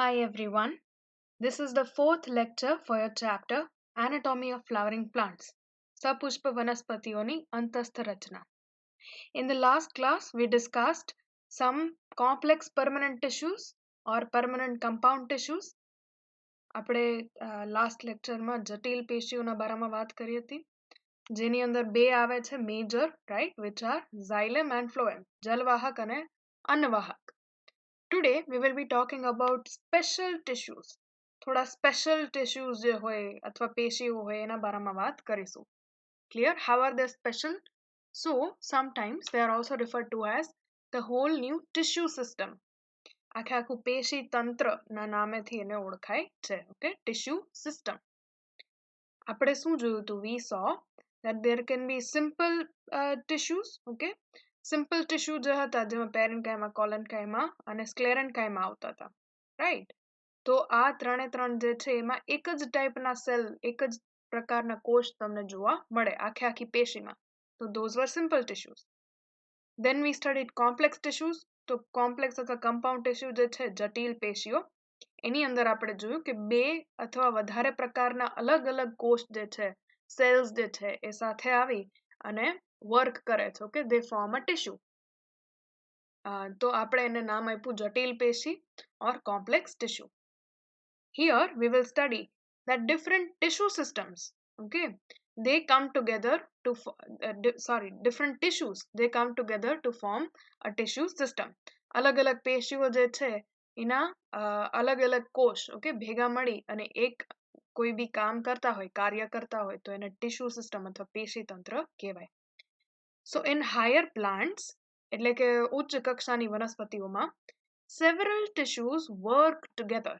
Hi everyone. This is the fourth lecture for your chapter Anatomy of Flowering Plants. Sapushpa Vanaspationi Antastha Rachana. In the last class, we discussed some complex permanent tissues or permanent compound tissues. આપણે last લેક્ચરમાં જટિલ પેશીઓના બારામાં વાત કરી હતી જેની અંદર બે આવે છે major right which are xylem and phloem જલવાહક અને અન્નવાહક. Today we will be talking about special tissues. થોડા સ્પેશિયલ ટિશ્યુઝ જે હોય અથવા પેશીઓ હોય એના બારામાં વાત કરીશું. Clear? How are they special? So sometimes they are also referred to as the whole new tissue system. આખે આખું પેશી તંત્રના નામેથી એને ઓળખાય છે. Okay, tissue system. આપણે શું જોયું હતું? We saw that there can be simple tissues. Okay, simple tissue જે હતા જેમાં પેરેન્કાઇમા કોલેન્કાઇમા અને સ્ક્લેરેન્કાઇમા આવતા હતા રાઈટ. તો આ ત્રણે ત્રણ જે છે એમાં એક જ ટાઈપના સેલ એક જ પ્રકારના કોષ તમને જોવા મળે આખે આખી પેશીમાં. તો those were simple tissues. Then we studied complex tissues. તો કોમ્પ્લેક્સ અથવા કમ્પાઉન્ડ ટિશ્યુ જે છે જટિલ પેશીઓ એની અંદર આપણે જોયું કે બે અથવા વધારે પ્રકારના અલગ અલગ કોષ જે છે સેલ્સ જે છે એ સાથે આવી અને વર્ક કરે છે. ઓકે, દે ફોર્મ અ ટિશ્યુ. તો આપણે એને નામ આપ્યું જટિલ પેશી or complex tissue. Here we will study that different tissue systems, okay, they come together to different tissues they come together to form a tissue system. અલગ અલગ પેશીઓ જે છે એના અલગ અલગ કોષ ઓકે ભેગા મળી અને એક કોઈ બી કામ કરતા હોય કાર્ય કરતા હોય તો એને ટિશ્યુ સિસ્ટમ અથવા પેશી તંત્ર કહેવાય. So in higher plants એટલે કે ઉચ્ચ કક્ષાની વનસ્પતિઓમાં several tissues work together.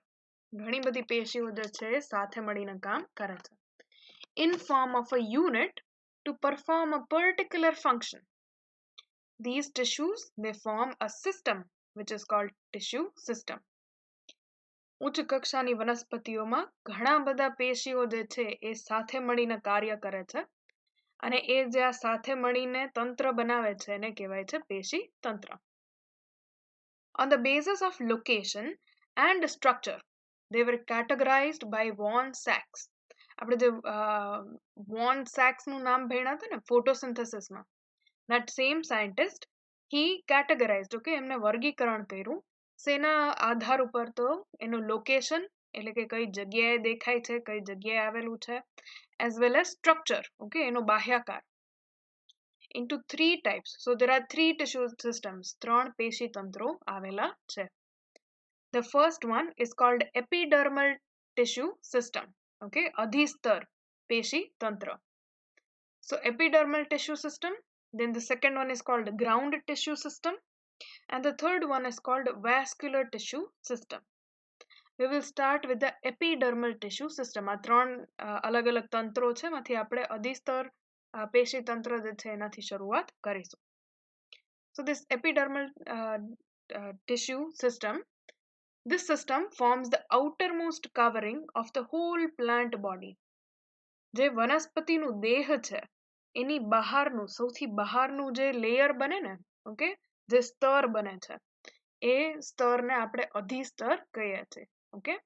ઘણી બધી પેશીઓ જે છે સાથે મળીને કામ કરે છે in form of a unit to perform a particular function. These tissues they form a system which is called tissue system. ઉચ્ચ કક્ષાની વનસ્પતિઓમાં ઘણા બધા પેશીઓ જે છે એ સાથે મળીને કાર્ય કરે છે અને એ જે આ સાથે મળીને તંત્ર બનાવે છે એને કહેવાય છે પેશી તંત્ર. On the basis of location and structure they were categorized by von Sachs. આપણે જે von Sachs નું નામ ભણ્યા હતા ને ફોટોસિન્થેસિસમાં, that same scientist he categorized, okay, એમને વર્ગીકરણ કર્યું શેના આધાર ઉપર? તો એનું લોકેશન એટલે કે કઈ જગ્યાએ દેખાય છે કઈ જગ્યાએ આવેલું છે as well as structure, okay, એનો બાહ્યાકાર into three types. So there are three tissue systems. ત્રણ પેશી તંત્રો આવેલા છે. The first one is called epidermal tissue system. Okay, અધિસ્તર પેશી તંત્ર. So epidermal tissue system. Then the second one is called ground tissue system. And the third one is called vascular tissue system. We will start with the epidermal tissue system. આ ત્રણ અલગ અલગ તંત્રો છે એમાંથી આપણે અધિસ્તર પેશી તંત્ર જે છે એનાથી શરૂઆત કરીશું. So this epidermal tissue system, this system forms the outermost covering of the whole plant body. જે વનસ્પતિનું દેહ છે એની બહારનું સૌથી બહારનું જે લેયર બને ને ઓકે જે સ્તર બને છે એ સ્તરને આપણે અધિસ્તર કહીએ છીએ. Okay,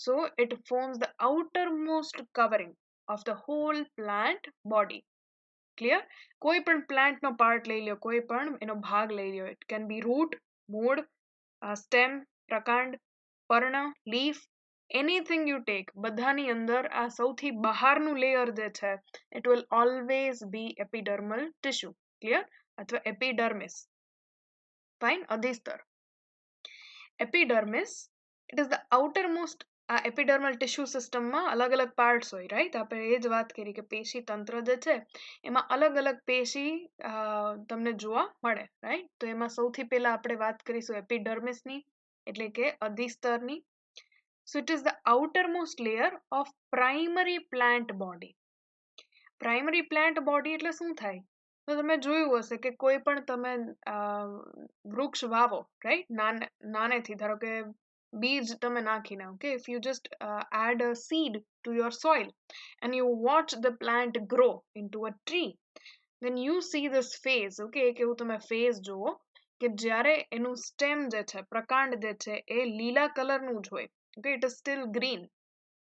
so it forms the outermost covering of the whole plant body. Clear? કોઈ પણ plant નો part લઈ લ્યો, કોઈ પણ એનો ભાગ લઈ લ્યો. It can be root, mood, stem, પ્રકાંડ, પર્ણ, leaf, anything you take. બધાની અંદર આ સૌથી બહારનું layer જે છે it will always be epidermal tissue. Clear? અથવા epidermis. Fine? અધિસ્તર. Epidermis, it is the outermost. આ એપિડર્મલ ટિશ્યુ સિસ્ટમમાં અલગ અલગ પાર્ટ્સ હોય રાઈટ. આપણે એ જ વાત કરી કે પેશી તંત્ર જે છે એમાં અલગ અલગ પેશી તમને જોવા મળે રાઈટ. તો એમાં સૌથી પહેલા આપણે વાત કરીશું એપિડર્મિસની એટલે કે અધિસ્તરની. So it is the outermost layer of primary plant body. Primary plant body એટલે શું થાય? તો તમે જોયું હશે કે કોઈ પણ તમે વૃક્ષ વાવો રાઈટ નાનેથી ધારો કે બીજ તમે નાખીને okay, if you just add a seed to your soil and you watch the plant grow into a tree, then you see this phase. Okay, એક એવું તમે phase જુઓ કે જ્યારે એનું સ્ટેમ જે છે પ્રકાંડ જે છે એ લીલા કલરનું જ હોય. Okay, it is still green.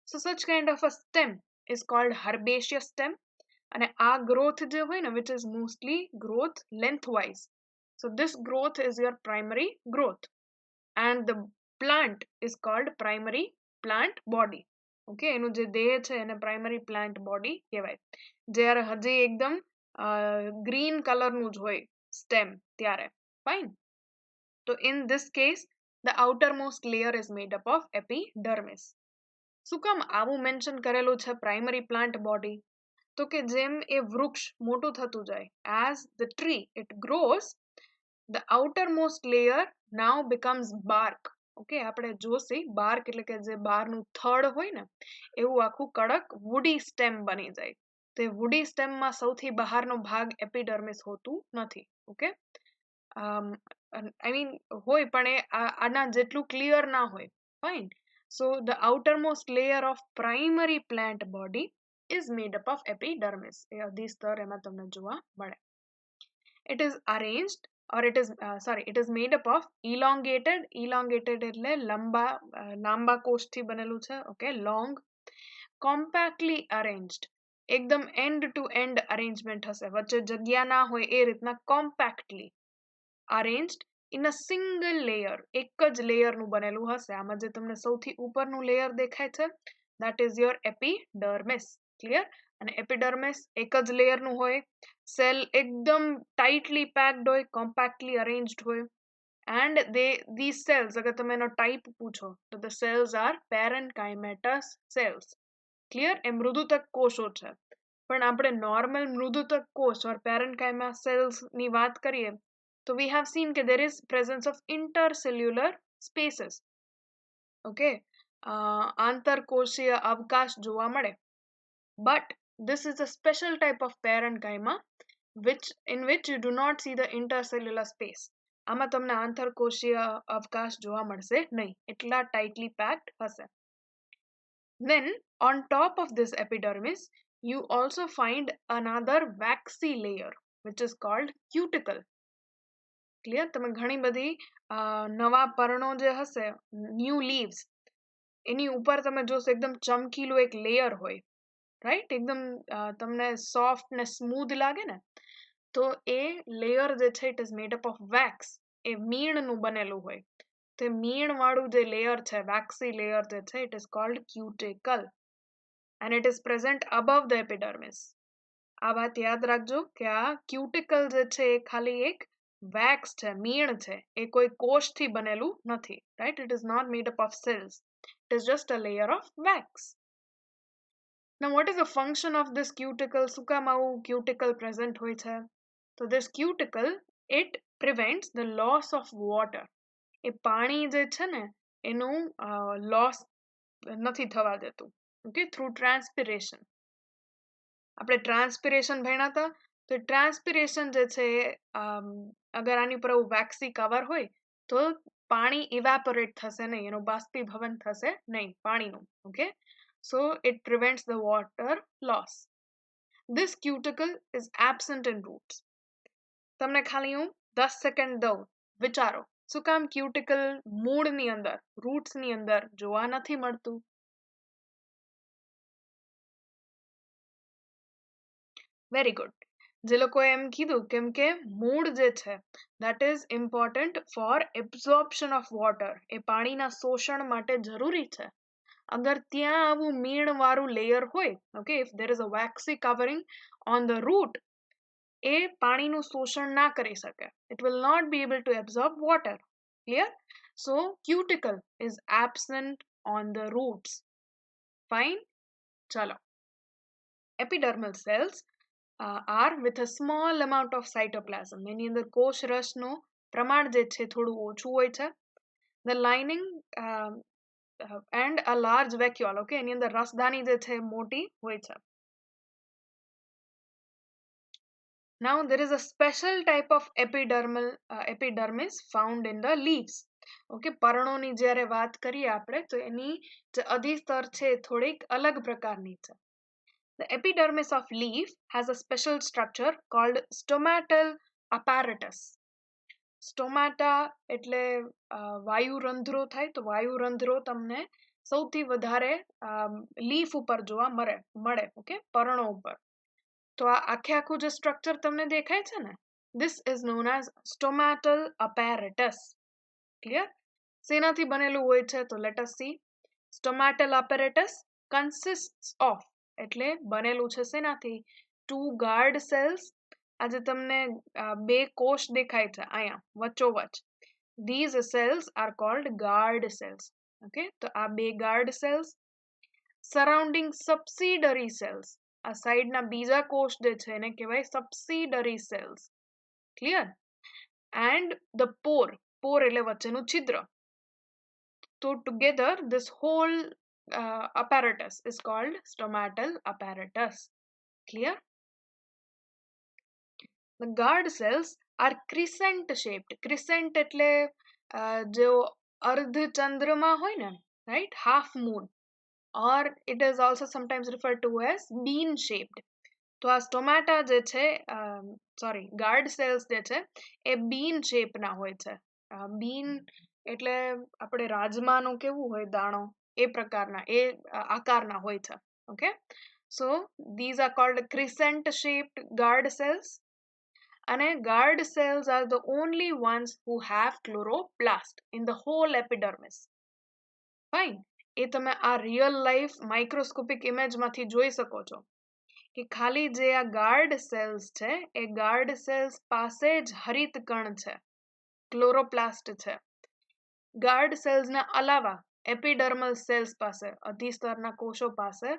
So such kind of a stem is called herbaceous stem. અને આ growth જે હોય ને which is mostly growth lengthwise. So this growth is your primary growth and the plant is called primary plant body. Okay, એનું જે દેહ છે એને primary plant body કહેવાય. જ્યારે હજી એકદમ ગ્રીન કલરનું જ હોય સ્ટેમ ત્યારે. Fine. So in this case the outermost layer is made up of epidermis. શું કામ આવું મેન્શન કરેલું છે પ્રાઇમરી પ્લાન્ટ બોડી? તો કે જેમ એ વૃક્ષ મોટું થતું જાય, as the tree it grows, the outermost layer now becomes bark. Okay, આપણે જોશી બાર્ક એટલે કે જે બહારનું થડ હોય ને એવું આખું કડક વુડી સ્ટેમ બની જાય. તો એ વુડી સ્ટેમમાં સૌથી બહારનો ભાગ એપિડર્મિસ હોતું નથી. ઓકે, આઈ મીન હોય પણ એ આના જેટલું ક્લિયર ના હોય. Fine. So the outermost layer of primary plant body is made up of epidermis. એ અધિ સ્તર એમાં તમને જોવા મળે. It is arranged or it is made up of elongated એટલે લાંબા કોષથી બનેલું છે. Okay, long, compactly arranged, એકદમ end to end arrangement હશે, વચ્ચે જગ્યા ના હોય એ રીતના compactly arranged in a single layer, એક જ લેયરનું બનેલું હશે. આમાં જે તમને સૌથી ઉપરનું લેયર દેખાય છે that is your epidermis. Clear? અને એપિડર્મિસ એક જ લેયરનું હોય, સેલ એકદમ ટાઇટલી પેક્ડ હોય, કોમ્પેક્ટલી અરેન્જ્ડ હોય. and these cells, અગર તમે એનો ટાઈપ પૂછો તો the cells are parenchymatous cells. Clear? એ મૃદુતક કોષો છે. પણ આપણે નોર્મલ મૃદુતક કોષ or parenchyma cells ની વાત કરીએ so we have seen that there is presence of intercellular spaces. Okay, આંતરકોષીય અવકાશ જોવા મળે. But this is a special type of parenchyma in which you do not see the intercellular space. આમાં તમને આંતરકોષીય અવકાશ જોવા મળશે નહીં, એટલા tightly packed હશે. Then on top of this epidermis you also find another waxy layer which is called cuticle. Clear? તમે ઘણી બધી નવા પર્ણો જે હશે, ન્યૂ લીવ્સ, એની ઉપર તમે જોશો એકદમ ચમકીલું એક લેયર હોય, રાઈટ? એકદમ તમને સોફ્ટ ને સ્મૂધ લાગે ને, તો એ લેયર જે છે it is made up of wax. એ મીણનું બનેલું હોય. તો એ મીણવાળું જે લેયર છે, વેક્સી લેયર જે છે it is called cuticle and it is present above the epidermis. આ વાત યાદ રાખજો કે આ ક્યુટિકલ જે છે એ ખાલી એક wax છે, મીણ છે, એ કોઈ કોષથી બનેલું નથી, right? It is not made up of cells. It is just a layer of wax. Now what is the function of this cuticle? શું કામ આવું cuticle present હોય છે? So this cuticle it prevents the loss of water. એ પાણી જે છે ને એનું loss નથી થવા દેતું. Okay, through transpiration. આપણે ટ્રાન્સપિરેશન ભણ્યા હતા, તો ટ્રાન્સપિરેશન જે છે અગર આની ઉપર વેક્સી કવર હોય તો પાણી ઇવેપોરેટ થશે નહીં, એનું બાષ્પીભવન થશે નહીં પાણીનું. Okay, so it prevents the water loss. This cuticle is absent in roots. તમને ખાલી હું 10 સેકન્ડ દઉં, વિચારો શું કામ ક્યુટિકલ મૂળની અંદર, રૂટ્સની અંદર જોવા નથી મળતું? Very good. જે લોકોએ એમ કીધું કેમ કે મૂળ જે છે that is important for absorption of water. એ પાણીના શોષણ માટે જરૂરી છે. અગર ત્યાં આવું મીણવાળું લેયર હોય, okay, if there is a waxy covering on the root, એ પાણીનું શોષણ ના કરી શકે. It will not be able to absorb water. Clear? So cuticle is absent on the roots. Fine? ચલો. Epidermal cells are with a small amount of cytoplasm. એની અંદર કોષ રસનું પ્રમાણ જે છે થોડું ઓછું હોય છે. The lining and a large vacuole. Okay, એની અંદર રસદાની જે છે મોટી હોય છે. Now there is a special type of epidermis found in the leaves. Okay, પર્ણોની જ્યારે વાત કરીએ આપણે તો એની જે અધિસ્તર છે થોડીક અલગ પ્રકારની છે. The epidermis of leaf has a special structure called stomatal apparatus. Stomata એટલે વાયુરંધ્રો થાય, તો વાયુરંધ્રો તમને સૌથી વધારે લીફ ઉપર જોવા મળે ઓકે, પર્ણો ઉપર. તો આ આખું જે સ્ટ્રક્ચર તમને દેખાય છે ને, this is known as stomatal apparatus. Clear? શેનાથી બનેલું હોય છે? તો let S C. stomatal apparatus consists of, એટલે બનેલું છે શેનાથી? two guard cells. આજે તમને બે કોષ દેખાય છે અહીંયા વચ્ચોવચ્ચ. these cells are called guard cells. okay, તો આ બે guard cells surrounding subsidiary cells. આ સાઈડના બીજા કોષ જે છે એને કહેવાય subsidiary cells. Clear? and the pore એટલે વચ્ચેનું છિદ્ર. So together this whole apparatus is called stomatal apparatus. Clear? The guard cells are crescent shaped. Crescent એટલે જો અર્ધ ચંદ્રમાં હોય ને, right? Half moon, or it is also sometimes referred to as bean shaped. તો આ સ્ટોમાટા જે છે, guard cells જે છે એ બીન શેપના હોય છે. બીન એટલે આપણે રાજમાનો કેવું હોય દાણો, એ પ્રકારના, એ આકારના હોય છે. Okay, so these are called crescent shaped guard cells. અને guard cells are the only ones who have chloroplast in the whole epidermis. Fine. એ તમે આ રિયલ લાઈફ માઇક્રોસ્કોપિક ઇમેજમાંથી જોઈ શકો છો કે ખાલી જે આ ગાર્ડ સેલ્સ છે એ ગાર્ડ સેલ્સ પાસે જ હરિત કણ છે, ક્લોરોપ્લાસ્ટ છે. ગાર્ડ સેલ્સના અલાવા એપિડર્મલ સેલ્સ પાસે, અધિસ્તરના કોષો પાસે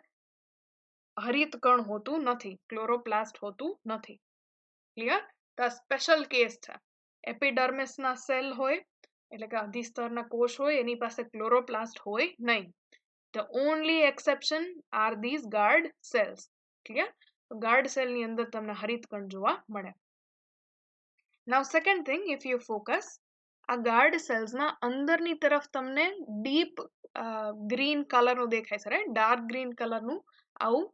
હરિત કણ હોતું નથી, ક્લોરોપ્લાસ્ટ હોતું નથી. ક્લિયર? તો આ સ્પેશિયલ કેસ છે. એપિડર્મિસના સેલ હોય એટલે કે અધિસ્તરના કોષ હોય એની પાસે ક્લોરોપ્લાસ્ટ હોય નહીં. The only exception are these guard cells. Clear? Guard cell ની અંદર તમને હરિતકણ જોવા મળે. Now second thing, if you focus, આ guard cells ના અંદરની તરફ તમને deep green color નું દેખાય છે, right? Dark green color નું આવું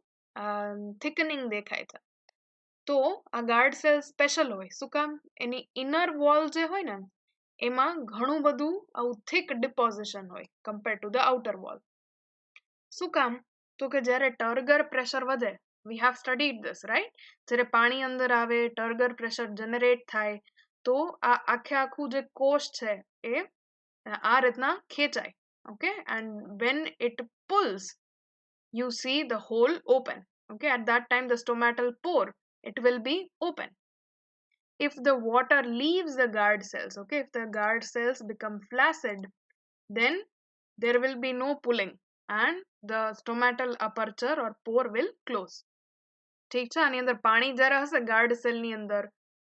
thickening દેખાય છે. તો આ guard cells special હોય. શું કામ? એની inner wall જે હોય ને એમાં ઘણું બધું આવું thick deposition હોય compared to the outer wall. શું કામ? તો કે જ્યારે ટર્ગર પ્રેશર વધે, we have studied this, right? જ્યારે પાણી અંદર આવે, ટર્ગર પ્રેશર જનરેટ થાય, તો આ આખું જે કોષ છે એ આ રીતના ખેંચાય. okay, and when it pulls, you see the hole open. okay, at that time the stomatal pore, it will be open. If the water leaves the guard cells, okay, if the guard cells become flaccid, then there will be no pulling and the stomatal aperture or pore will close. ઠીક છે? આની અંદર પાણી જ્યારે હશે guard સેલની અંદર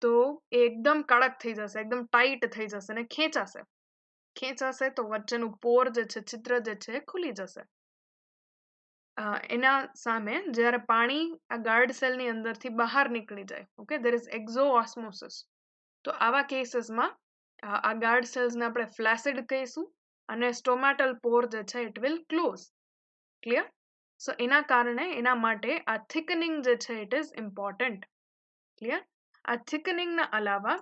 તો એ એકદમ કડક થઈ જશે, એકદમ ટાઈટ થઈ જશે અને ખેંચાશે તો વચ્ચેનું પોર જે છે, છિદ્ર જે છે ખુલી જશે. એના સામે જ્યારે પાણી આ ગાર્ડ સેલની અંદરથી બહાર નીકળી જાય, ઓકે, there is exoosmosis. તો આવા કેસીસમાં આ ગાર્ડ સેલ્સને આપણે ફ્લેસિડ કહીશું અને સ્ટોમાટલ પોર જે છે ઇટ વિલ ક્લોઝ. ક્લિયર? સો એના કારણે એના માટે આ થિકનિંગ જે છે ઇટ ઇઝ ઇમ્પોર્ટન્ટ. ક્લિયર? આ થિકનિંગના અલાવા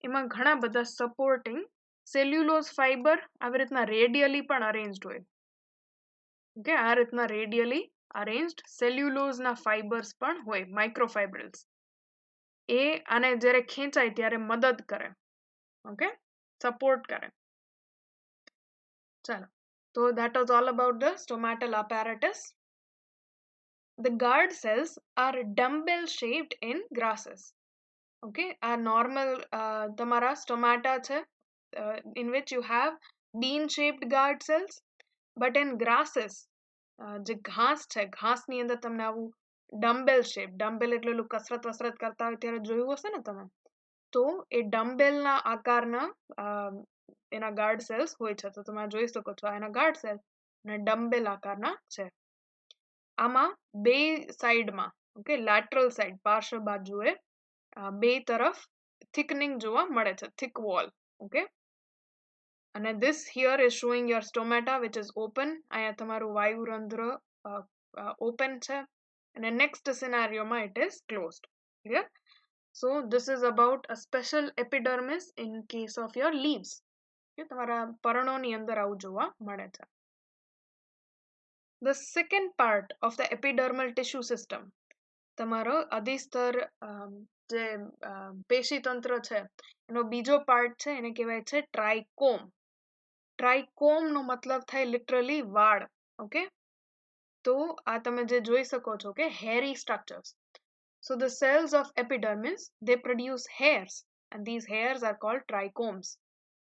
એમાં ઘણા બધા સપોર્ટિંગ સેલ્યુલોઝ ફાઈબર આવી રીતના રેડિયલી પણ અરેન્જડ હોય. ઓકે, આ રીતના રેડિયલી અરેન્જડ સેલ્યુલોઝના ફાઈબર્સ પણ હોય, માઇક્રોફાઇબ્રિલ્સ. એ આને જ્યારે ખેંચાય ત્યારે મદદ કરે, ઓકે, સપોર્ટ કરે. ચાલો, so that was all about the stomatal apparatus. The guard cells are dumbbell shaped in grasses. Okay, a normal tamara stomata છે, in which you have bean shaped guard cells, but in grasses જે ઘાસ છે, ઘાસની અંદર તમને આવું dumbbell shape, dumbbell એટલે ઓલું કસરત વસરત કરતા હોય ત્યારે જોયું હશે ને તમે, તો એ ડમ્બેલના આકારના એના ગાર્ડ સેલ્સ હોય છે. તો તમે જોઈ શકો છો એના ગાર્ડ સેલ અને ડમ્બેલ આકારના છે. આમાં બે સાઈડમાં, ઓકે, લેટરલ સાઈડ, પાર્શ્વ બાજુએ બે તરફ થિકનિંગ જોવા મળે છે, થિક વોલ. ઓકે, અને this here is showing your stomata which is open. અહીંયા તમારું વાયુરંધ્ર ઓપન છે અને next સિનારીઓમાં it is closed. Clear? So this is about a special epidermis in case of your leaves. કે તમારા પર્ણોની અંદર આવું જોવા મળે છે. The second part of the epidermal tissue system, તમારો અધિસ્તર જે પેશીતંત્ર છે એનો બીજો પાર્ટ છે એને કહેવાય છે ટ્રાઇકોમ. ટ્રાઇકોમ નો મતલબ થાય લિટરલી વાળ. ઓકે, તો આ તમે જે જોઈ શકો છો કે hairy structures. So the cells of epidermis, they produce hairs and these hairs are called trichomes.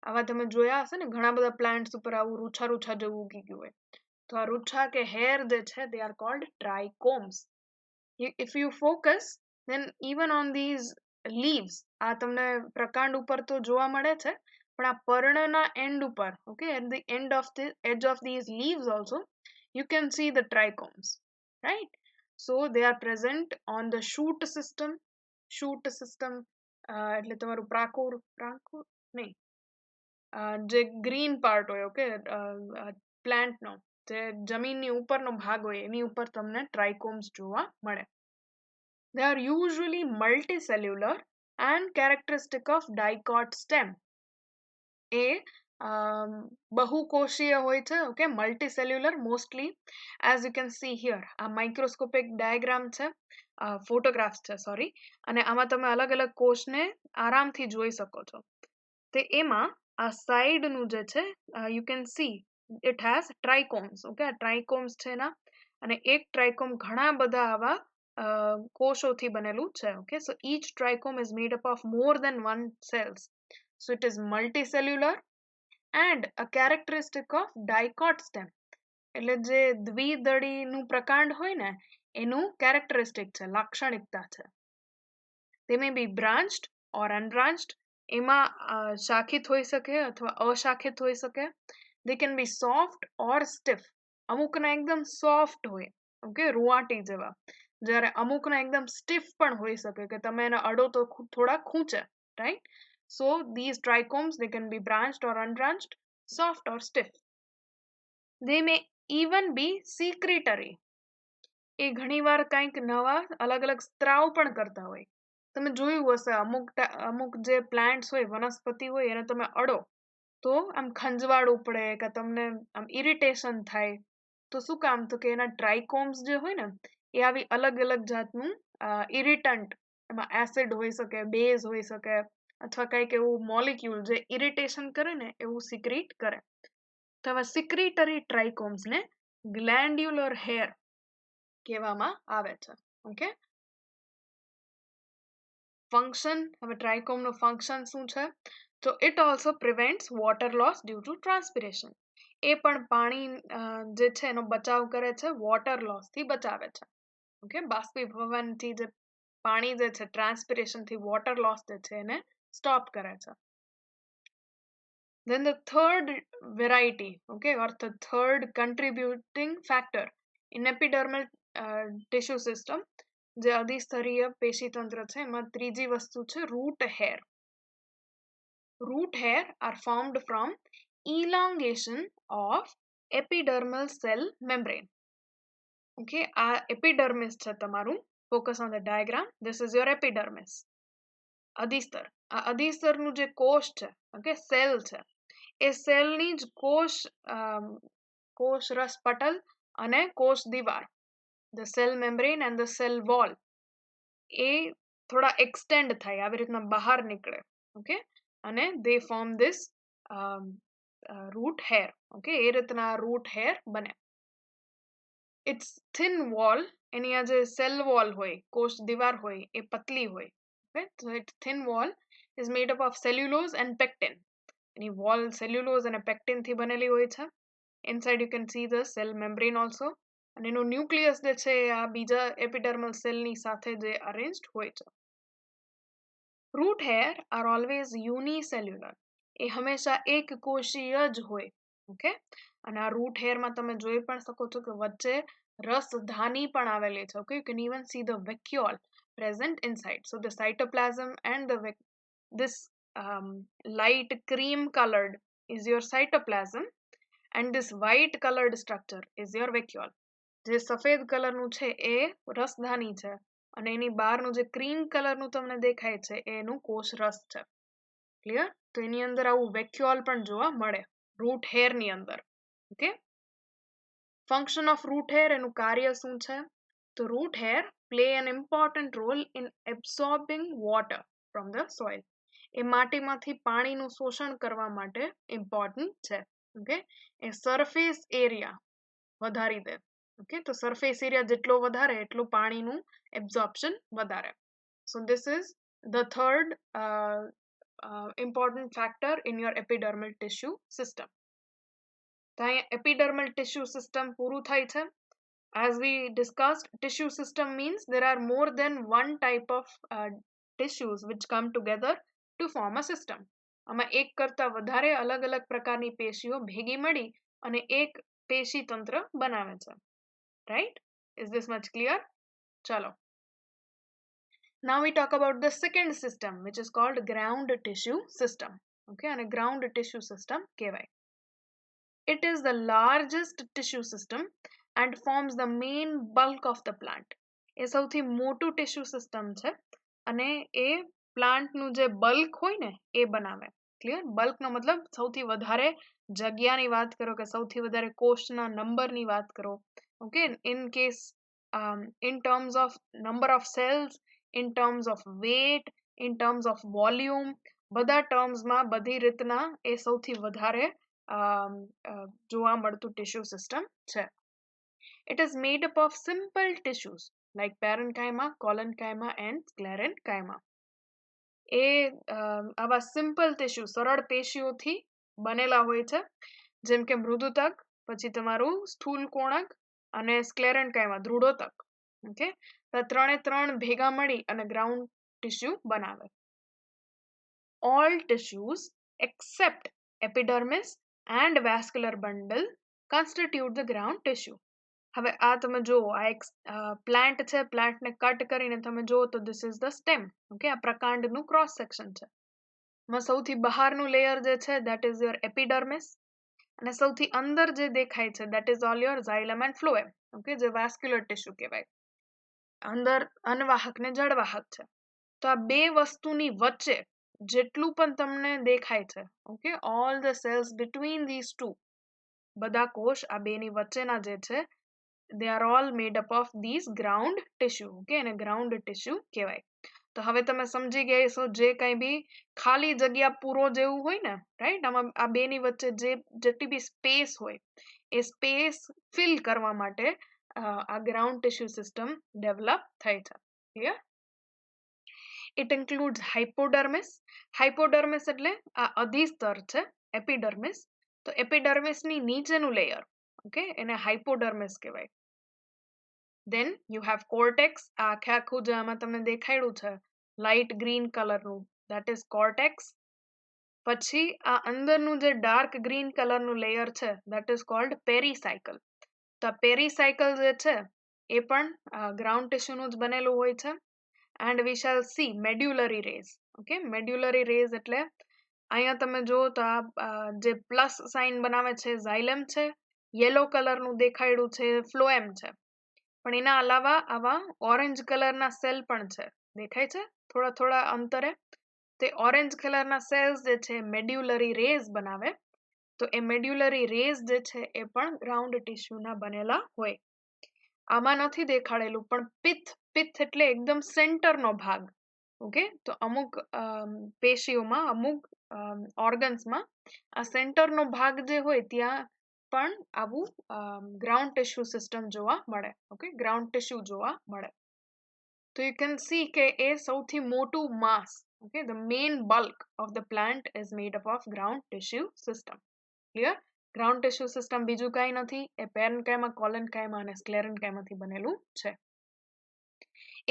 આવા તમે જોયા હશે ને ઘણા બધા પ્લાન્ટ્સ ઉપર આવું રૂછા રૂછા જેવું ઉગી ગયું હોય, તો આ રૂછા કે hair જે છે they are called trichomes. If you focus then even on these leaves, આ તમને પ્રકાંડ ઉપર તો જોવા મળે છે, પણ આ પર્ણના end ઉપર, okay, at the end of the edge of these leaves also you can see the trichomes, right? So they are present on the shoot system. Shoot system એટલે તમારું પ્રાકોર નહીં, જે ગ્રીન પાર્ટ હોય, ઓકે, પ્લાન્ટનો જે જમીનની ઉપરનો ભાગ હોય એની ઉપર તમને ટ્રાઇકોમ્સ જોવા મળે. They are usually multicellular and characteristic of dicot stem. એ બહુકોષીય હોય છે, okay, multicellular mostly. As you can see here, આ માઇક્રોસ્કોપિક ડાયાગ્રામ છે, ફોટોગ્રાફ્સ છે સોરી, અને આમાં તમે અલગ અલગ કોષને આરામથી જોઈ શકો છો. તે એમાં આ સાઈડનું જે છે you can see it has trichomes. Okay, આ ટ્રાઇકોમ્સ છે એના, અને એક ટ્રાઇકોમ ઘણા બધા આવા કોષોથી બનેલું છે. Okay, so each trichome is made up of more than one cells. So it is multicellular and a characteristic of dicot stem. એટલે જે દ્વિદળીનું પ્રકાંડ હોય ને એનું characteristic છે, લાક્ષણિકતા છે. They may be branched or unbranched. એમાં શાખિત હોઈ શકે અથવા અશાખિત હોઈ શકે. They can be soft or stiff. અમુકના એકદમ soft હોય, ઓકે, રૂવાટી જેવા, જ્યારે અમુકના એકદમ stiff પણ હોઈ શકે કે તમે એને અડો તો થોડા ખૂંચે, right? So these trichomes, they can be branched or unbranched, soft or stiff. They may even be secretory. એ ઘણીવાર કંઈક નવા અલગ અલગ સ્ત્રાવ પણ કરતા હોય. તમે જોયું હશે અમુક જે પ્લાન્ટ્સ હોય, વનસ્પતિ હોય, એને તમે અડો તો આમ ખંજવાળ ઉપડે કે તમને આમ ઇરિટેશન થાય. તો શું કામ? તો કે એના ટ્રાઇકોમ્સ જે હોય ને એ આવી અલગ અલગ જાતનું ઇરિટન્ટ, એમાં એસિડ હોઈ શકે, બેઝ હોઈ શકે, અથવા કંઈક એવું મોલિક્યુલ જે ઇરિટેશન કરે ને એવું સિક્રીટ કરે. તો આવા સિક્રીટરી ટ્રાઇકોમ્સને ગ્લેન્ડ્યુલર હેર કહેવામાં આવે છે. ઓકે, ફંક્શન, હવે ટ્રાઇકોમનું ફંક્શન શું છે? તો it also prevents water loss due to transpiration. એ પણ પાણી જે છે એનો બચાવ કરે છે, વોટર લોસથી બચાવે છે. ઓકે, બાષ્પીભવનથી જે પાણી જે છે, ટ્રાન્સપિરેશનથી વોટર લોસ જે છે એને સ્ટોપ કરે છે. Then the third variety, okay, or the third contributing factor in epidermal tissue system, જે અધિસ્તરીય પેશીતંત્ર છે એમાં ત્રીજી વસ્તુ છે root hair. Root hair are formed from elongation of epidermal cell membrane. Okay, આ epidermis છે તમારું. Focus on the diagram. This is your epidermis. અધિસ્તર, આ અધિસ્તરનું જે કોષ છે, ઓકે, સેલ છે, એ સેલની જ કોષ રસ પટલ અને કોષ દીવાલ, the cell membrane and the cell wall, એ થોડા એક્સટેન્ડ થાય, આવી રીતના બહાર નીકળે. ઓકે, અને they form this root hair. Okay, એ રીતના root hair બને. Its thin wall, એની આ જે cell wall હોય, કોષ દીવાલ હોય, એ પતલી હોય. Okay, so its thin wall is made up of cellulose and pectin. Any wall cellulose અને pectin થી બનેલી હોય છે. Inside you can see the cell membrane also. અને એનું ન્યુક્લિયસ જે છે આ બીજા એપિડર્મલ સેલની સાથે જે અરેન્જ્ડ હોય છે. Root hair are always unicellular. એ હંમેશા એક કોષીય જ હોય. ઓકે, અને આ રૂટ હેરમાં તમે જોઈ પણ શકો છો કે વચ્ચે રસધાની પણ આવેલી છે. Okay, you can even see the vacuole present inside. So the cytoplasm and this light cream colored is your cytoplasm and this white colored structure is your vacuole. જે સફેદ કલરનું છે એ રસધાની છે અને એની બહારનું જે ક્રીમ કલરનું તમને દેખાય છે એનું કોષરસ છે. ક્લિયર? તો એની અંદર આવું વેક્યુઓલ પણ જોવા મળે રૂટ હેર ની અંદર. Okay, function of root hair, એનું કાર્ય શું છે? તો root hair play an important role in absorbing water from the soil. એ માટીમાંથી પાણીનું શોષણ કરવા માટે ઇમ્પોર્ટન્ટ છે. ઓકે, એ સરફેસ એરિયા વધારી દે. ઓકે, તો સરફેસ એરિયા જેટલો વધારે એટલું પાણીનું એબ્ઝોર્પ્શન વધારે. So this is the third important factor in your epidermal tissue system. તો અહીંયા epidermal tissue system પૂરું થાય છે. As we discussed, tissue system means there are more than one type of tissues which come together to form a system. આમાં એક કરતા વધારે અલગ અલગ પ્રકારની પેશીઓ ભેગી મળી અને એક પેશી તંત્ર બનાવે છે. Right? Is this much clear? ચલો. Now we talk about the second system, which is called ground tissue system. Okay, and a ground tissue system કહેવાય. It is the largest tissue system and forms the main bulk of the plant. એ સૌથી મોટું tissue system છે અને એ પ્લાન્ટનું જે bulk હોય ને એ બનાવે. ક્લિયર? બલ્કનો મતલબ સૌથી વધારે જગ્યાની વાત કરો કે સૌથી વધારે કોષના નંબરની વાત કરો. Okay, in case in terms of number of cells, in terms of weight, in terms of volume, બધા ટર્મ્સમાં બધી રીતના એ સૌથી વધારે જોવા મળતું ટિશ્યુ સિસ્ટમ છે. It is made up of simple tissues like parenchyma, collenchyma and sclerenchyma. એ આવા simple tissue સરળ પેશીઓથી બનેલા હોય છે, જેમ કે મૃદુતક, પછી તમારું સ્થૂલ કોણક અને સ્ક્લેરેન્કાઇમા દૃઢોતક. ઓકે, તો ત્રણે ત્રણ ભેગા મળી અને ગ્રાઉન્ડ ટિશ્યુ બનાવે. All tissues except epidermis and vascular bundle constitute the ground tissue. હવે આ તમે જુઓ, આ એક પ્લાન્ટ છે, પ્લાન્ટને કટ કરીને તમે જુઓ તો this is the stem. Okay, આ પ્રકાંડનું ક્રોસ સેક્શન છે. એમાં સૌથી બહારનું લેયર જે છે that is your epidermis, અને સૌથી અંદર જે દેખાય છે that is all your xylem and phloem. Okay, જે vascular tissue કહેવાય. અંદર અનવાહક ને જળવાહક છે. તો આ બે વસ્તુની વચ્ચે જેટલું પણ તમને દેખાય છે, okay, all the cells between these two, બધા કોષ આ બેની વચ્ચેના જે છે they are all made up of these ground tissue. Okay, અને ground tissue કહેવાય. તો હવે તમે સમજી ગયા છો જે કંઈ બી ખાલી જગ્યા પૂરો જેવું હોય ને, રાઈટ, આમાં આ બેની વચ્ચે જે જેટલી બી સ્પેસ હોય એ સ્પેસ ફિલ કરવા માટે આ ગ્રાઉન્ડ ટિશ્યુ સિસ્ટમ ડેવલપ થઈ છે. Clear? It includes hypodermis. Hypodermis એટલે આ અધિસ્તર છે, એપિડર્મિસ. તો એપિડર્મિસની નીચેનું લેયર, ઓકે, એને હાઇપોડર્મિસ કહેવાય. Then you have cortex. આ આખે આખું જે આમાં તમને દેખાડ્યું છે લાઇટ ગ્રીન કલરનું, that is cortex. પછી આ અંદરનું જે ડાર્ક ગ્રીન કલરનું લેયર છે that is called pericycle. તો આ pericycle જે છે એ પણ ગ્રાઉન્ડ ટિશ્યુનું જ બનેલું હોય છે. And we shall see medullary rays. Okay, medullary rays એટલે અહીંયા તમે જુઓ તો આ જે પ્લસ સાઇન બનાવે છે ઝાઇલમ છે, યલો કલરનું દેખાડ્યું છે ફ્લોએમ છે, પણ એના અલાવા આવા ઓરેન્જ કલરના સેલ પણ છે, દેખાય છે થોડા થોડા અંતરે. તે ઓરેન્જ કલરના સેલ્સ જે છે મેડ્યુલરી રેઝ બનાવે. તો એ મેડ્યુલરી રેઝ જે છે એ પણ ગ્રાઉન્ડ ટિશ્યુના બનેલા હોય. આમાં નથી દેખાડેલું, પણ પિત્ત એટલે એકદમ સેન્ટરનો ભાગ. ઓકે, તો અમુક પેશીઓમાં, અમુક ઓર્ગન્સમાં આ સેન્ટરનો ભાગ જે હોય ત્યાં પણ આવું ગ્રાઉન્ડ ટિશ્યુ સિસ્ટમ જોવા મળે. ઓકે, ગ્રાઉન્ડ ટિશ્યુ જોવા મળે. તો યુ કેન સી કે એ સૌથી મોટું mass, okay, the main bulk of the plant is made up of ground tissue system. Clear? Ground tissue system બીજું કાંઈ નથી, એ પેરેન્કાઇમા, કોલેન્કાઇમા અને સ્ક્લેરેન્કાઇમાથી બનેલું છે.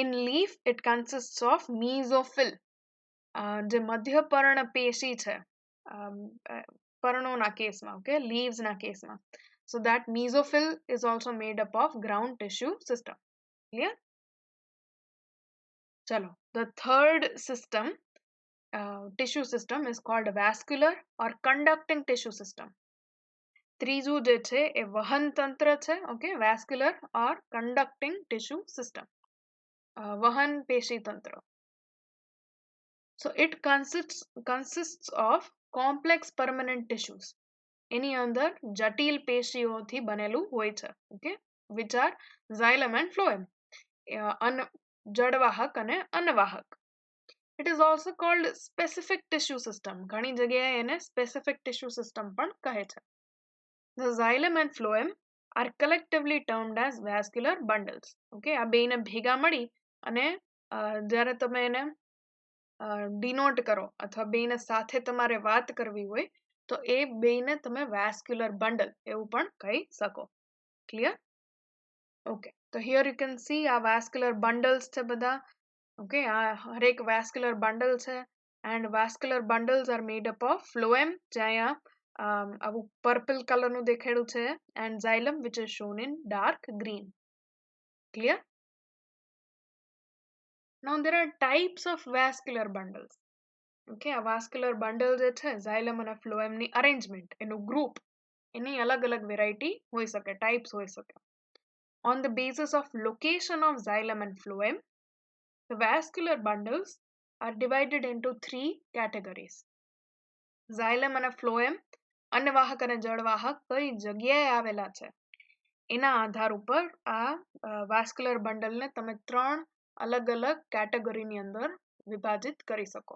In leaf it consists of mesophyll. જે મધ્યપર્ણ પેશી છે પર્ણોના કેસમાં, ઓકે, લીવ્સના કેસમાં. So that mesophyll is also made up of ground tissue system. Clear? ચલો, the third system, tissue system is called vascular or conducting tissue system. ત્રીજું જે છે એ વહન તંત્ર છે, okay, vascular or conducting tissue system. વહન પેશી તંત્ર. So it consists of complex permanent tissues. એની અંદર જટિલ પેશીઓથી બનેલું હોય છે. Okay, which are xylem and phloem. જડવાહક અને અનવાહક. It is also called specific tissue system. ઘણી જગ્યાએ એને specific tissue system પણ કહે છે. The xylem and phloem are collectively termed as vascular bundles. Okay, આ બેને ભેગા મળી અને જ્યારે તમે એને ડિનોટ કરો અથવા બેને સાથે તમારે વાત કરવી હોય તો એ બેને તમે vascular bundle એવું પણ કહી શકો. Clear? Okay, so here you can see આ vascular bundles છે બધા. Okay, આ હરેક vascular bundle છે and vascular bundles are made up of phloem જે અહીંયા આવું purple color નું દેખાડ્યું છે and xylem which is shown in dark green. Clear? Now there are types of vascular bundles. Okay, આ vascular bundle જે છે xylem અને phloem ની arrangement એનું group એની અલગ અલગ variety હોઈ શકે, types હોઈ શકે. On the basis of location of xylem and phloem, the vascular bundles are divided into 3 categories. Xylem અને phloem અન્નવાહક અને જળવાહક કઈ જગ્યાએ આવેલા છે એના આધાર ઉપર આ vascular bundle ને તમે 3 અલગ અલગ કેટેગરીની અંદર વિભાજિત કરી શકો.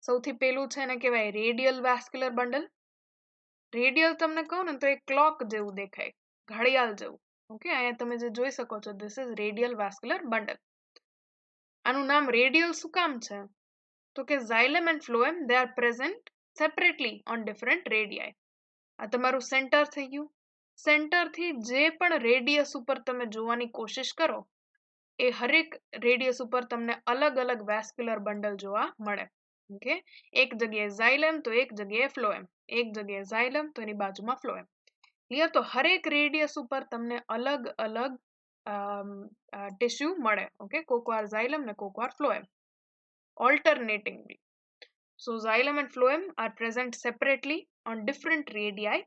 સૌથી પહેલું છે એને કહેવાય રેડિયલ vascular bundle. રેડિયલ તમને કહું ને તો એક ક્લોક જેવું દેખાય, ઘડિયાળ જેવું. ઓકે, અહીંયા તમે જે જોઈ શકો છો this is radial vascular bundle. આનું નામ રેડિયલ શું કામ છે તો કે xylem and phloem they are present separately on different radii. આ તમારું સેન્ટર થઈ ગયું. સેન્ટરથી જે પણ રેડિયસ ઉપર તમે જોવાની કોશિશ કરો એ હરેક રેડિયસ ઉપર તમને અલગ અલગ vascular bundle જોવા મળે. ઓકે, એક જગ્યાએ xylem તો એક જગ્યાએ phloem, એક જગ્યાએ xylem તો એની બાજુમાં phloem. ક્લિયર? તો હરેક રેડિયસ ઉપર તમને અલગ અલગ ટિશ્યુ મળે. ઓકે, કોકવાર xylem ને કોકવાર phloem alternatingly. So xylem and phloem are present separately on different radii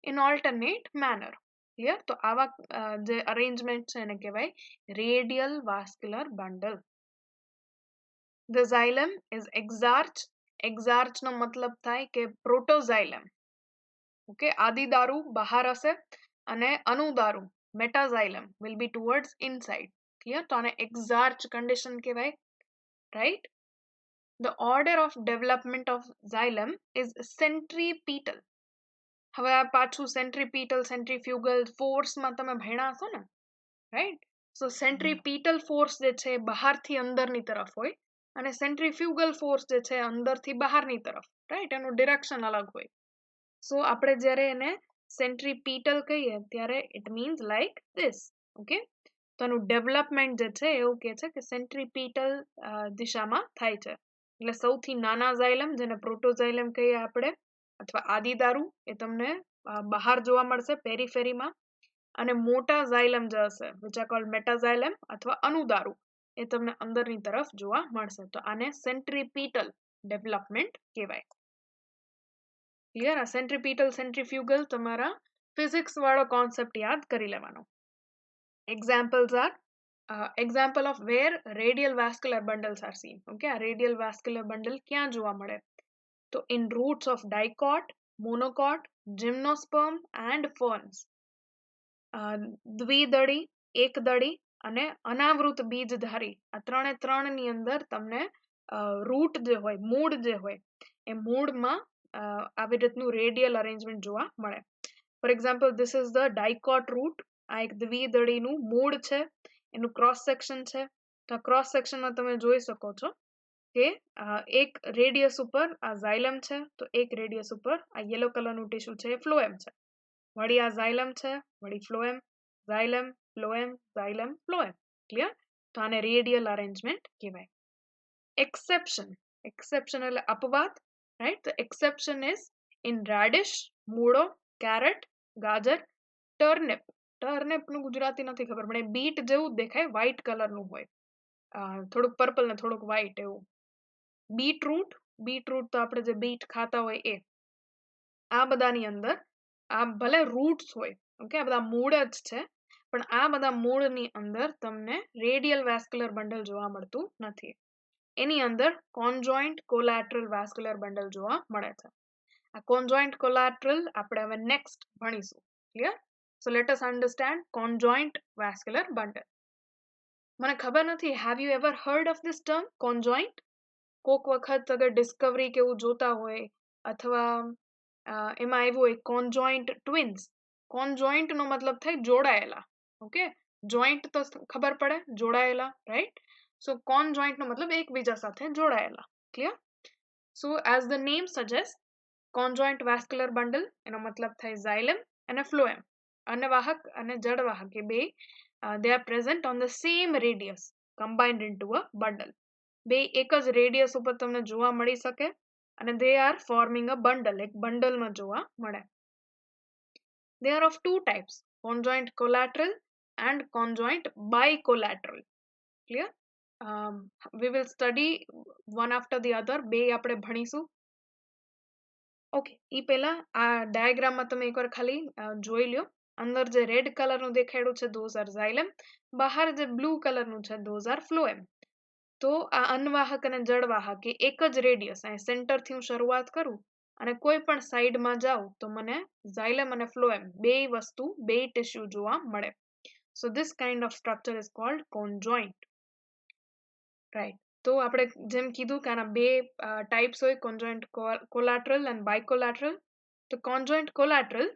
in alternate manner. Clear? તો આવા જે arrangement છે એને કહેવાય radial vascular bundle. The xylem is exarch. Exarch નો મતલબ થાય કે protoxylem. Okay, આદિદારુ બહાર હશે અને અનુદારુ metaxylem will be towards inside. Clear? તો આને exarch condition કહેવાય. Right? The order of development of xylem is centripetal. હવે આ પાછું centripetal, centrifugal force માં તમે ભણ્યા હશો ને, right? So centripetal force જે છે બહારથી અંદરની તરફ હોય અને centrifugal force જે છે અંદરથી બહારની તરફ, right? એનું direction અલગ હોય. So આપણે જ્યારે એને centripetal કહીએ ત્યારે it means like this. Okay? તો એનું development જે છે એવું કહે છે કે centripetal દિશામાં થાય છે. એટલે સૌથી નાના xylem જેને protoxylem કહીએ આપણે અથવા આદિદારુ એ તમને બહાર જોવા મળશે પેરીફેરીમાં અને મોટા xylem જે હશે which are called metaxylem અથવા અનુદારુ એ તમને અંદરની તરફ જોવા મળશે. તો આને centripetal development કહેવાય. ક્લિયર? આ centripetal centrifugal તમારા ફિઝિક્સ વાળો કોન્સેપ્ટ યાદ કરી લેવાનો. Examples are example of where radial vascular bundles are seen. Okay, આ radial vascular bundle ક્યાં જોવા મળે તો in roots of dicot, monocot, gymnosperm and ferns. દ્વિદળી, એકદળી અને અનાવૃત બીજધારી આ ત્રણે ત્રણની અંદર તમને રૂટ જે હોય, મૂળ જે હોય એ મૂળમાં આવી રીતનું રેડિયલ અરેન્જમેન્ટ જોવા મળે. For example this is the dicot root. આ એક દ્વિદળીનું મૂળ છે, એનું ક્રોસ સેક્શન છે. તો આ ક્રોસ સેક્શનમાં તમે જોઈ શકો છો કે એક રેડિયસ ઉપર આ xylem છે તો એક રેડિયસ ઉપર આ યલો કલરનું ટીશ્યુ છે એ phloem છે. વળી આ xylem છે, વળી phloem, xylem, phloem, xylem, phloem. Clear? તો આને રેડિયલ અરેન્જમેન્ટ કહેવાય. એક્સેપ્શન. એક્સેપ્શન એટલે અપવાદ, રાઈટ? તો એક્સેપ્શન ઇઝ ઇન રેડિશ, મૂળો, કેરેટ, ગાજર, ટર્નિપ. ટર્નિપનું ગુજરાતી નથી ખબર પણ એ બીટ જેવું જ દેખાય, વ્હાઈટ કલરનું હોય, થોડુંક પર્પલ ને થોડુંક વ્હાઈટ એવું. બીટરૂટ. બીટરૂટ તો આપણે જે બીટ ખાતા હોય એ. આ બધાની અંદર આ ભલે રૂટ્સ હોય, ઓકે, આ બધા મૂળ જ છે પણ આ બધા મૂળની અંદર તમને રેડિયલ વેસ્ક્યુલર બંડલ જોવા મળતું નથી. એની અંદર કોન્જોઇન્ટ કોલેટરલ વેસ્ક્યુલર બંડલ જોવા મળે છે. આ કોન્જોઇન્ટ કોલેટરલ આપણે હવે નેક્સ્ટ ભણીશું. Clear? So let us understand conjoint vascular bundle. મને ખબર નથી, have you ever heard of this term conjoint? કોક વખત અગર ડિસ્કવરી કેવું જોતા હોય અથવા એમાં આવ્યું હોય કોન્જોઇન્ટ ટ્વિન્સ. કોન્જોઇન્ટ નો મતલબ થાય જોડાયેલા. ઓકે, જોઈન્ટ તો ખબર પડે, જોડાયેલા, રાઈટ? સો કોન્જોઇન્ટ નો મતલબ એકબીજા સાથે જોડાયેલા. Clear? So as the name suggest, conjoint vascular bundle એનો મતલબ થાય ઝાયલમ અને ફ્લોએમ. અન્નવાહક અને જળવાહક એ બે they are present on the same radius combined into a bundle. બે એક જ રેડિયસ ઉપર તમને જોવા મળી શકે અને they are forming a bundle, એક બંડલમાં જોવા મળે. They are of two types, conjoint collateral and conjoint bicollateral. Clear? We will study one after the other. બે આપણે ભણીશું. ઓકે, ઈ પહેલા આ ડાયાગ્રામમાં તમે એકવાર ખાલી જોઈ લ્યો. અંદર જે રેડ કલરનું દેખાડ્યું છે those are xylem, બહાર જે બ્લુ કલરનું છે those are phloem. તો આ અન્નવાહક અને જળવાહક એ એક જ રેડિયસ, અહીં સેન્ટરથી હું શરૂઆત કરું અને કોઈ પણ સાઈડમાં જાઉં તો મને ઝાયલમ અને ફ્લોએમ બે વસ્તુ, બે ટિશ્યુ જોવા મળે. So this kind of structure is called conjoint. Right? તો આપણે જેમ કીધું કે આના બે ટાઈપ્સ હોય, કોન્જોઇન્ટ કોલેટરલ એન્ડ બાયકોલેટરલ. તો conjoint collateral,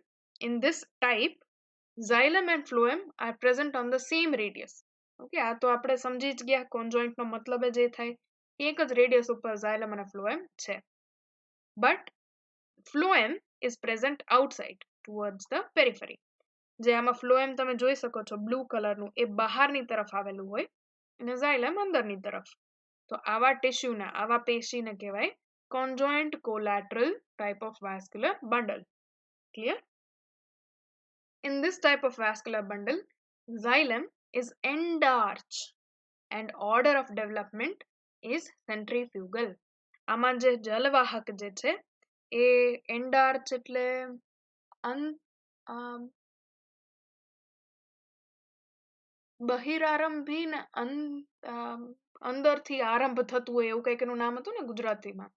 in this type xylem and phloem are present on the same radius. Okay, આ તો આપણે સમજી જ ગયા. કોન્જોઇન્ટ નો મતલબ જ એ થાય કે એક જ રેડિયસ ઉપર xylem અને phloem છે. But phloem is present outside towards the periphery. જે આમાં phloem તમે જોઈ શકો છો બ્લુ કલરનું, એ બહારની તરફ આવેલું હોય અને xylem અંદરની તરફ. તો આવા ટિશ્યુના, આવા પેશીને કહેવાય conjoint collateral type of vascular bundle. Clear? In this type of vascular bundle, xylem is end arch and order of development is centrifugal. આમાં જે જલવાહક જે છે એ end arch એટલે બહિરારંભી ને અંદરથી આરંભ થતું હોય એવું કંઈક એનું નામ હતું ને ગુજરાતીમાં,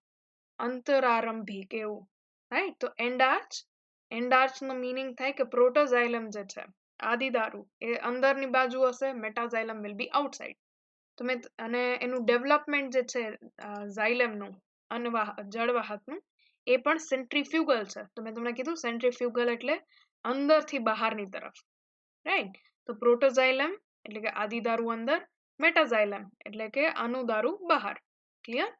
અંતરારંભી કે એવું, રાઈટ? તો end arch નો મીનિંગ થાય કે પ્રોટોઝાઇલમ જે છે આદિદારુ એ અંદરની બાજુ હશે, મેટાઝાઇલમ વિલ બી આઉટસાઇડ. તો અને એનું ડેવલપમેન્ટ જે છે ઝાઇલમનું, જળવાહકનું, એ પણ સેન્ટ્રીફ્યુગલ છે. તો મેં તમને કીધું સેન્ટ્રીફ્યુગલ એટલે અંદરથી બહારની તરફ, રાઈટ? તો પ્રોટોઝાઇલમ એટલે કે આદિદારુ અંદર, મેટાઝાઇલમ એટલે કે અનુદારુ બહાર. ક્લિયર?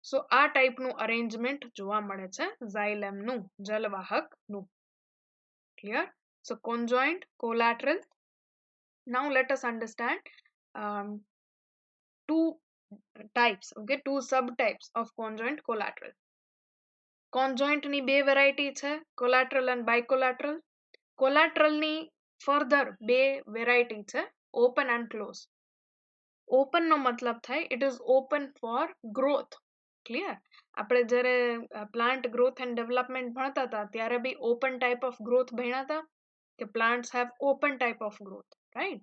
સો આ ટાઈપનું અરેન્જમેન્ટ જોવા મળે છે ઝાઇલમનું, જલવાહકનું. Clear? So conjoint collateral. Now let us understand two types, okay, two subtypes of conjoint collateral. Conjoint ની બે વેરાયટી છે, collateral and bicollateral. Collateral ની ફર્ધર બે વેરાયટી છે, ઓપન એન્ડ ક્લોઝ. ઓપન નો મતલબ થાય it is open four growth. Clear? આપણે જ્યારે પ્લાન્ટ ગ્રોથ એન્ડ ડેવલપમેન્ટ ભણતા હતા ત્યારે બી ઓપન ટાઈપ ઓફ ગ્રોથ ભણ્યા હતા કે plants have open type of growth, right?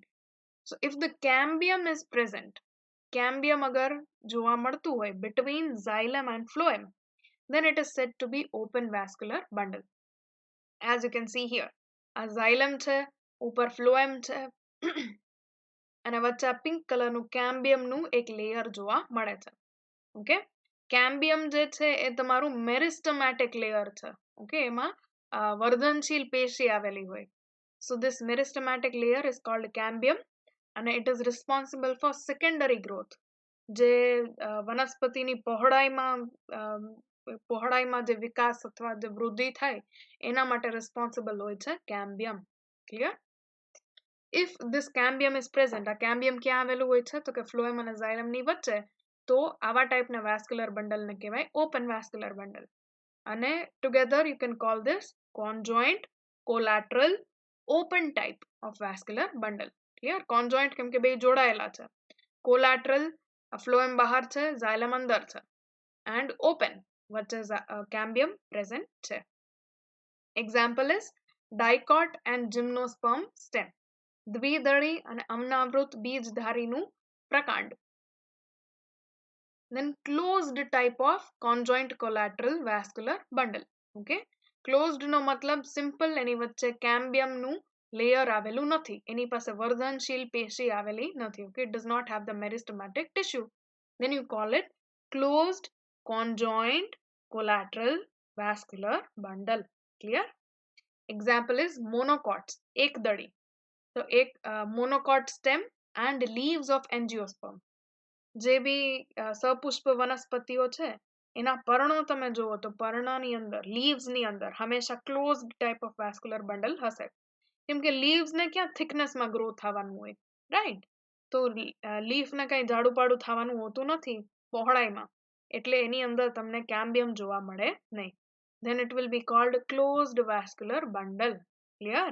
So if the cambium is present, cambium agar જોવા મળતું હોય between xylem and phloem, then it is said to be open vascular bundle. As you can see here, આ xylem છે, ઉપર phloem છે અને વચ્ચે આ પિંક કલરનું કેમ્બિયમનું એક લેયર જોવા મળે છે. ઓકે, કેમ્બિયમ જે છે એ તમારું મેરિસ્ટમેટિક લેયર છે. ઓકે, એમાં વર્ધનશીલ પેશી આવેલી હોય. So this meristematic layer is called cambium and it is responsible for secondary growth. જે વનસ્પતિની પહોળાઈમાં જે વિકાસ અથવા જે વૃદ્ધિ થાય એના માટે responsible હોય છે cambium. Clear? If this cambium is present, આ cambium ક્યાં આવેલું હોય છે તો કે phloem અને xylem ની વચ્ચે, તો આવા ટાઈપના vascular bundle ને કહેવાય open vascular bundle. અને together you can call this conjoint collateral open type of vascular bundle. Clear? Conjoint કેમ કે બે જોડાયેલા છે, collateral phloem બહાર છે, xylem અંદર છે, and open વચ્ચે cambium present છે. Example is dicot and gymnosperm stem. દ્વિદળી અને અમનાવૃત બીજધારીનું પ્રકાંડ. Then closed type of conjoint collateral vascular bundle. Okay, closed નો મતલબ સિમ્પલ, એની વચ્ચે cambium નું લેયર આવેલું નથી, એની પાસે વર્ધનશીલ પેશી આવેલી નથી. Okay, it does not have the meristematic tissue. Then you call it closed conjoint collateral vascular bundle. Clear? Example is monocots, એકદળી. So monocot stem and leaves of angiosperm. જે બી સપુષ્પ વનસ્પતિઓ છે એના પર્ણો તમે જુઓ તો પર્ણની અંદર, લીવ્સ ની અંદર હંમેશા closed type of vascular bundle હશે, કેમ કે લીવ્સ ને ક્યાં થિકનેસમાં ગ્રો થવાનું હોય, રાઈટ? તો લીફ ને કઈ જાડું પાડું થવાનું હોતું નથી પહોળાઈમાં, એટલે એની અંદર તમને કેમ્બિયમ જોવા મળે નહીં. Then it will be called closed vascular bundle. Clear?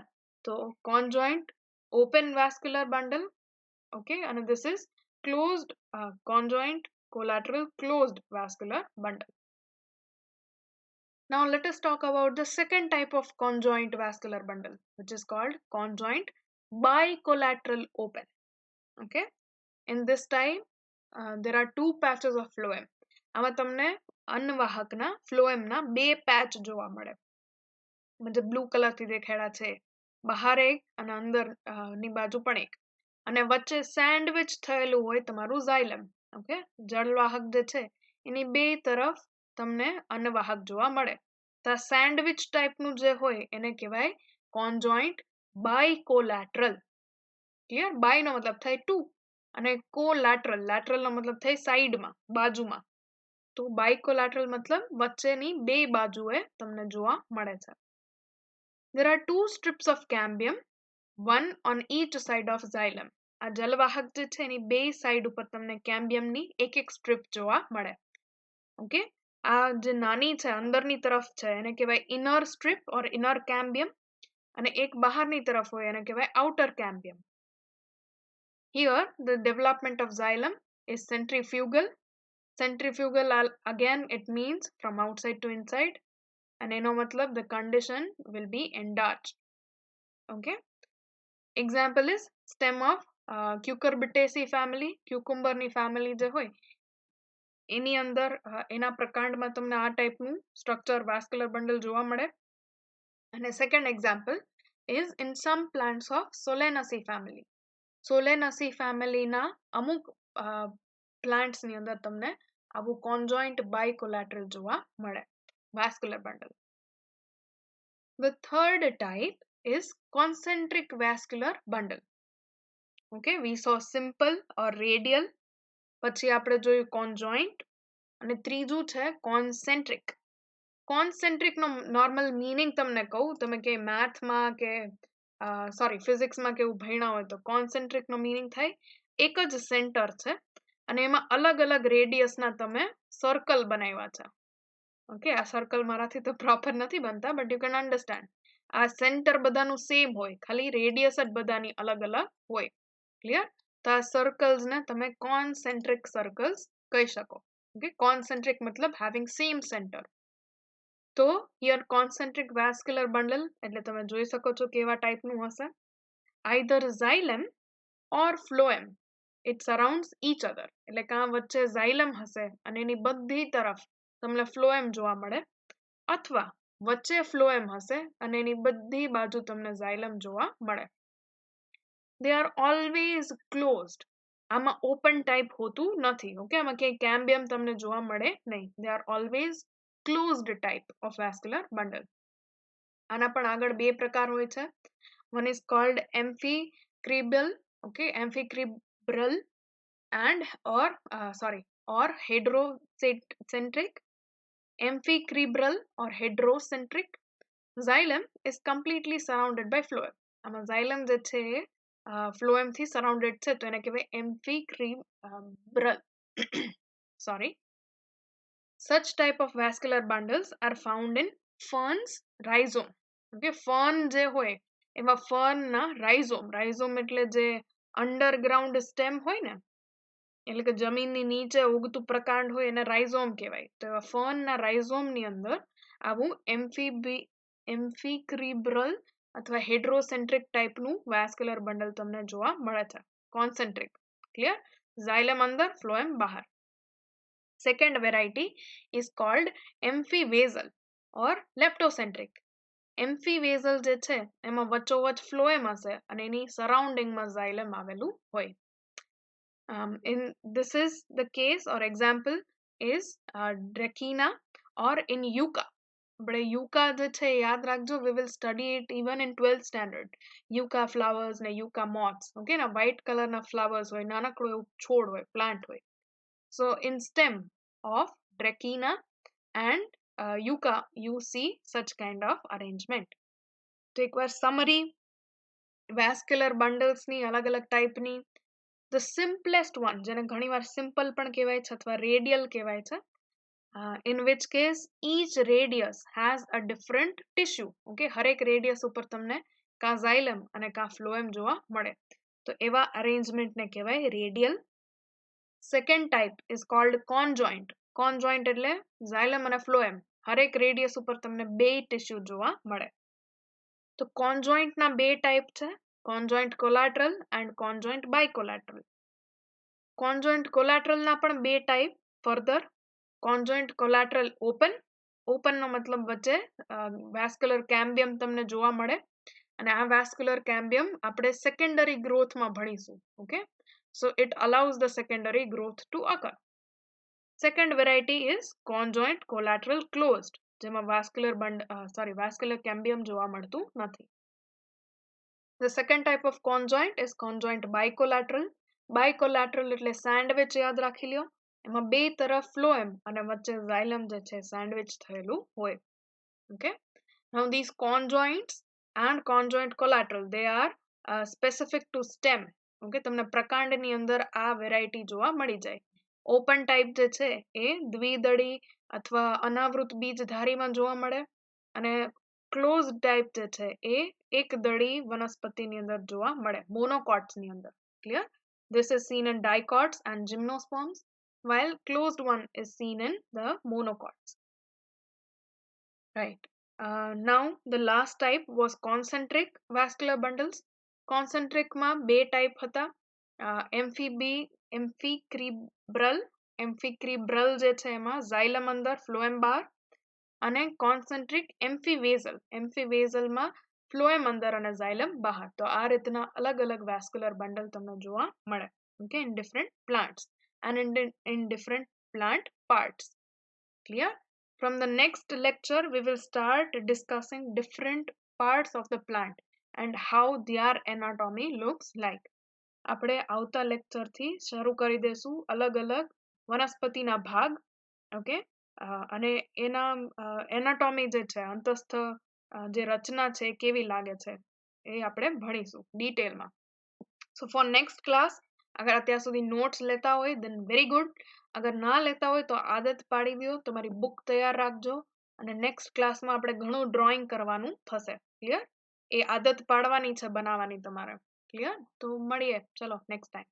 So conjoint open vascular bundle. Okay, and this is closed conjoint collateral closed vascular bundle. Now let us talk about the second type of conjoint vascular bundle, which is called conjoint bicollateral open. Okay, in this type there are two patches of phloem. આમાં તમને અન્નવાહકના ફ્લોએમના બે patch જોવા મળે, म्हणजे blue કલરથી દેખાડા છે, બહાર એક અને અંદર ની બાજુ પણ એક, અને વચ્ચે સેન્ડવિચ થયેલું હોય તમારું ઝાયલમ. ઓકે, જળવાહક જે છે એની બે તરફ તમને અન્નવાહક જોવા મળે. તો સેન્ડવિચ ટાઈપનું જે હોય એને કહેવાય કોન્જોઇન્ટ બાયકોલેટરલ. ક્લિયર? બાય નો મતલબ થાય ટુ અને કોલેટરલ, લેટરલ નો મતલબ થાય સાઈડમાં, બાજુમાં. તો બાયકોલેટરલ મતલબ વચ્ચેની બે બાજુએ તમને જોવા મળે છે. There are two strips of cambium, one on each side of xylem. આ જલવાહક જે છે એની બે સાઈડ ઉપર તમને કેમ્બિયમની એક એક સ્ટ્રીપ જોવા મળે. ઓકે, આ જે નાની છે અંદરની તરફ છે એને કહેવાય ઇનર સ્ટ્રીપ ઓર ઇનર કેમ્બિયમ, અને એક બહારની તરફ હોય એને કહેવાય outer cambium. Here the development of xylem is centrifugal. Centrifugal again it means from outside to inside, and એનો મતલબ the condition will be enlarged. Okay, example is stem of cucurbitaceae family, cucumber ની family જે હોય એની અંદર એના પ્રકાંડમાં તમને આ ટાઈપનું સ્ટ્રક્ચર વાસ્ક્યુલર બંડલ જોવા મળે. અને second example is in some plants of Solanaceae family. Solanaceae ફેમિલીના અમુક પ્લાન્ટ્સની અંદર તમને આવું કોન્જોઇન્ટ બાયકોલેટરલ જોવા મળે, vascular bundle. The third type is concentric vascular bundle. Okay, we saw simple or radial, પછી આપણે જોયું conjoint, અને ત્રીજું છે concentric. Concentric નો નોર્મલ મીનિંગ તમને કહું, તમે કે મેથમાં કે ફિઝિક્સમાં કેવું ભણ્યા હોય તો concentric નો મીનિંગ થાય એક જ સેન્ટર છે અને એમાં અલગ અલગ રેડિયસના તમે સર્કલ બનાવ્યા છે. ઓકે, આ સર્કલ મારાથી તો પ્રોપર નથી બનતા, બટ યુ કેન અન્ડરસ્ટેન્ડ. આ સેન્ટર બધાનું સેમ હોય, ખાલી રેડિયસ જ બધાની અલગ અલગ હોય. ક્લિયર? તો આ સર્કલ્સને તમે કોન્સેન્ટ્રિક સર્કલ્સ કહી શકો. ઓકે, કોન્સેન્ટ્રિક મતલબ having same center. તો હિયર કોન્સેન્ટ્રિક વાસ્ક્યુલર બંડલ એટલે તમે જોઈ શકો છો કેવા ટાઈપનું હશે. either xylem or phloem, it surrounds each other. એટલે કાં વચ્ચે xylem હશે અને એની બધી તરફ તમને phloem જોવા મળે, અથવા વચ્ચે phloem હશે અને એની બધી બાજુ તમને xylem જોવા મળે. They are always closed. આમાં ઓપન ટાઈપ હોતું નથી. ઓકે, આમાં ક્યાંય કેમ્બિયમ તમને જોવા મળે નહીં. They are always closed type of vascular bundle. આના પણ આગળ બે પ્રકાર હોય છે. One is called amphicribral, okay, amphicribral and or heterocentric. Amphicribral or heterocentric. Xylem is completely surrounded by phloem. આમાં xylem જે છે phloem થી surrounded છે તો એને કહેવાય amphicribral. Such type of vascular bundles are found in ferns, rhizome. Okay, fern જે હોય એમાં fern ના rhizome. Rhizome એટલે જે underground stem હોય ને, એટલે કે જમીનની નીચે ઉગતું પ્રકાંડ હોય એને rhizome કહેવાય. તો fern ના rhizome ની અંદર આવું amphicribral અથવા હેડ્રોસેન્ટ્રિક ટાઈપનું વાસ્ક્યુલર બંડલ તમને જોવા મળે છે. Concentric, clear? ઝાયલમ અંદર, ફ્લોએમ બહાર. Second variety is called amphiβasal or leptocentric. Amphiβasal જે છે એમાં વચ્ચોવચ ફ્લોએમ હશે અને એની સરાઉન્ડિંગમાં ઝાયલમ આવેલું હોય. In this is the case or example is Dracæna or in Yucca. આપણે યુકા જે છે યાદ રાખજો, we will study it even in 12th standard. યુકા flowers ને યુકા moths, okay, ના white color ના flowers હોય, નાનકડું એવું છોડ હોય, plant હોય. So in stem of Dracæna and Yucca you see such kind of arrangement. તો એકવાર summary vascular bundles ની અલગ-અલગ ટાઈપની. The simplest one, જેને ઘણીવાર simple પણ કહેવાય છે અથવા radial કહેવાય છે, in which case each radius has a different tissue. Okay, હરેક radius ઉપર તમને કા xylem અને કા phloem જોવા મળે. તો એવા arrangement ને કહેવાય radial. Second type is called conjoint. Conjoint એટલે xylem અને phloem હરેક radius ઉપર તમને બે tissue જોવા મળે. તો conjoint ના બે type છે, conjoint collateral and conjoint bicollateral. Conjoint collateral ના પણ બે type further. Conjoint collateral open, open નો મતલબ વચ્ચે vascular cambium તમને જોવા મળે અને આ vascular cambium આપણે secondary growth માં ભણીશું. Okay, so it allows the secondary growth to occur. Second variety is conjoint collateral closed, જેમાં vascular cambium જોવા મળતું નથી. The second type of conjoint is conjoint bicollateral. Bicollateral એટલે sandwich યાદ રાખી લ્યો, એમાં બે તરફ phloem અને વચ્ચે xylem જે છે sandwich થયેલું હોય. Okay, now these conjoints and conjoint collateral they are specific to stem. Okay, તમને પ્રકાંડની અંદર આ વેરાયટી જોવા મળી જાય. ઓપન ટાઈપ જે છે એ દ્વિદળી અથવા અનાવૃત બીજધારીમાં જોવા મળે અને ક્લોઝ ટાઈપ જે છે એ એકદળી વનસ્પતિની અંદર જોવા મળે, મોનોકોટ્સની અંદર. Clear? This is seen in dicots and gymnosperms, while closed one is seen in the monocots. Right. Now the last type was concentric vascular bundles. Concentric માં બે type હતા, amphicribral જે છે એમાં xylem અંદર, phloem બહાર, અને concentric amphiβasal. Amphiβasal માં phloem અંદર અને xylem બહાર. તો આ રીતના અલગ-અલગ vascular bundle તમને જોવા મળે. Okay, in different plants and in different plant parts. Clear? From the next lecture we will start discussing different parts of the plant and how their anatomy looks like. આપણે આવતા lecture થી શરૂ કરી દેશું અલગ-અલગ વનસ્પતિના ભાગ. ઓકે, અને એના એનાટોમી જે છે, અંતસ્થ જે રચના છે કેવી લાગે છે એ આપણે ભણીશું ડિટેલમાં. So for next class, અગર અત્યાર સુધી નોટ્સ લેતા હોય then very good. અગર ના લેતા હોય તો આદત પાડી દો, તમારી બુક તૈયાર રાખજો અને નેક્સ્ટ ક્લાસમાં આપણે ઘણું ડ્રોઈંગ કરવાનું થશે. ક્લિયર? એ આદત પાડવાની છે બનાવવાની તમારે. ક્લિયર? તો મળીએ, ચલો નેક્સ્ટ ટાઈમ.